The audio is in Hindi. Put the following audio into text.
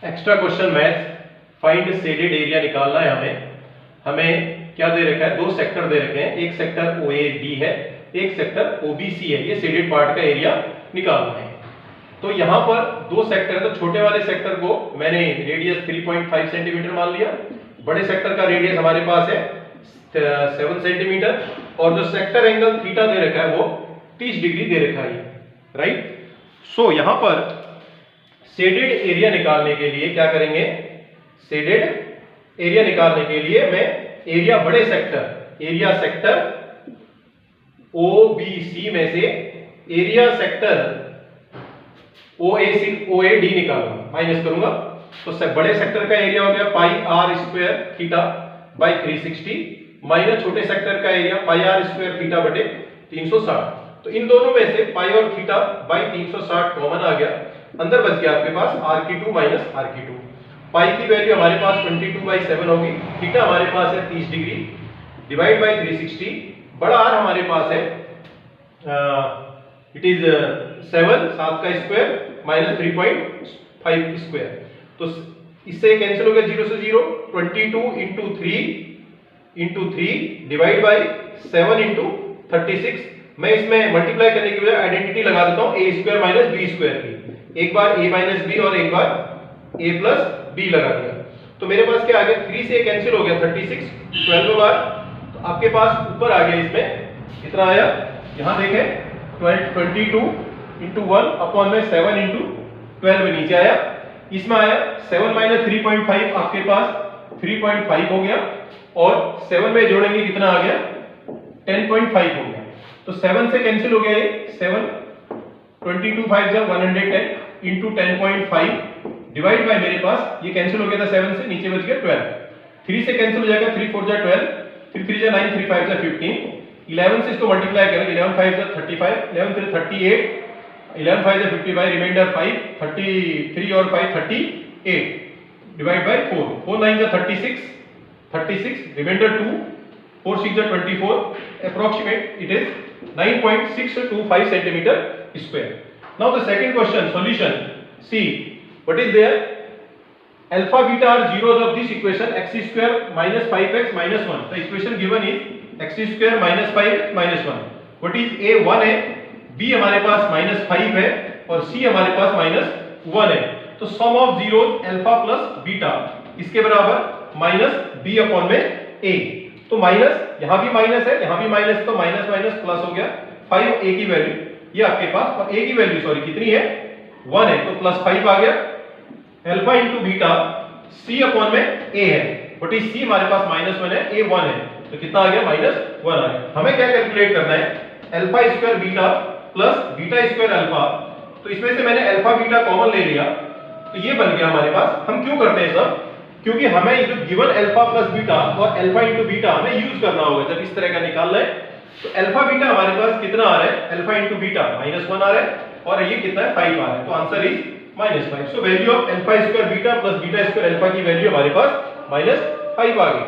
Extra question math, find shaded area निकालना है हमें। हमें क्या दे रखा है, दो सेक्टर दे रखे हैं, एक सेक्टर OAD है, एक सेक्टर OBC है। ये शेडेड पार्ट का एरिया निकालना है। तो यहाँ पर दो सेक्टर है, तो छोटे वाले सेक्टर को मैंने रेडियस 3.5 सेंटीमीटर मान लिया। बड़े सेक्टर का रेडियस हमारे पास है 7 सेंटीमीटर, और जो सेक्टर एंगल थीटा दे रखा है वो 30 डिग्री दे रखा है, राइट। सो यहाँ पर शेडेड एरिया निकालने के लिए क्या करेंगे, शेडेड एरिया निकालने के लिए मैं एरिया बड़े सेक्टर, एरिया सेक्टर OBC में से एरिया सेक्टर OAD निकालूंगा, माइनस करूंगा। तो बड़े सेक्टर का एरिया हो गया pi r square theta by 360 minus छोटे सेक्टर का area pi r square theta बटे 360। तो इन दोनों में से पाई और थीटा बाई 360 कॉमन आ गया, अंदर बच गया आपके पास r2 माइनस r2। पाई की वैल्यू हमारे पास 22/7 होगी, थीटा हमारे पास है 30 डिग्री, डिवाइड बाई 360, बड़ा r हमारे पास है इट इज 7 का स्क्वायर माइनस 3.5 स्क्वायर। तो इससे कैंसिल हो गया 0 से 0, 22 इंटू 3 डिवाइड बाई 7 इंटू 36। मैं इसमें मल्टीप्लाई करने की बजाय आइडेंटिटी लगा देता हूं a square minus b square की। एक बार a माइनस b और एक बार a प्लस b लगा दिया। तो मेरे पास क्या आ गया, 3 से कैंसिल हो गया 36, 12 बार। तो आपके पास ऊपर आ गया, इसमें कितना आया, यहां देखें 22 इंटू 1 अपॉन में 7 इंटू 12 नीचे आया। इसमें आया 7 माइनस 3.5, आपके पास 3.5 हो गया, और 7 में जोड़ेंगे कितना आ गया, 10.5 हो गया। तो 7 से कैंसिल हो गया, ये 7, 22 5 जब 110 इंटू 10.5 डिवाइड बाय, मेरे पास ये कैंसिल हो गया था 7 से, नीचे बच गया 12। 3 से कैंसिल हो जाएगा, 3 4 जा 12, 3 3 जा 9, 3 5 जा 15, 11 से इसको मल्टीप्लाई करें, 11 5 जा 35, 11 3 38, 11 5 जा 55, रिमाइंडर 5, 33 और 5 38 डिवाइड बाय 4, 4 9 जा 36, रिमाइंडर 2, 4 6 जा 24, approximate it is 9.625 centimeter square. Now the second question, solution. See, what is there? Alpha beta are zeros of this equation, x square minus 5x minus 1. The equation given is x square minus 5x minus 1. What is a? 1 है, b हमारे पास minus 5 है, और c हमारे पास minus 1 है। तो sum of zeros alpha plus beta इसके बराबर माइनस b अपॉन में a। तो माइनस, यहां भी माइनस है, यहां भी माइनस, तो माइनस माइनस प्लस हो गया 5, a की वैल्यू ये आपके पास, और a की वैल्यू सॉरी कितनी है, 1 है, तो प्लस 5 आ गया। Alpha into beta c upon में a है, बट इस c हमारे पास -1 है, a 1 है, तो कितना आ गया, -1 आ गया। हमें क्या कैलकुलेट करना है, alpha square beta plus beta square alpha. तो इसमें से मैंने अल्फा बीटा कॉमन ले लिया, तो ये बन गया हमारे पास। हम क्यों करते हैं सब, क्योंकि हमें ये जो गिवन अल्फा प्लस बीटा और अल्फा इंटू बीटा हमें यूज करना होगा जब इस तरह का निकालना है। तो अल्फा बीटा हमारे पास कितना आ रहा है, अल्फा इंटू बीटा -1 आ रहा है, और ये कितना है, 5 आ रहा है। तो answer is -5। So value of alpha square beta plus beta square alpha की वैल्यू हमारे पास -5 आ गई।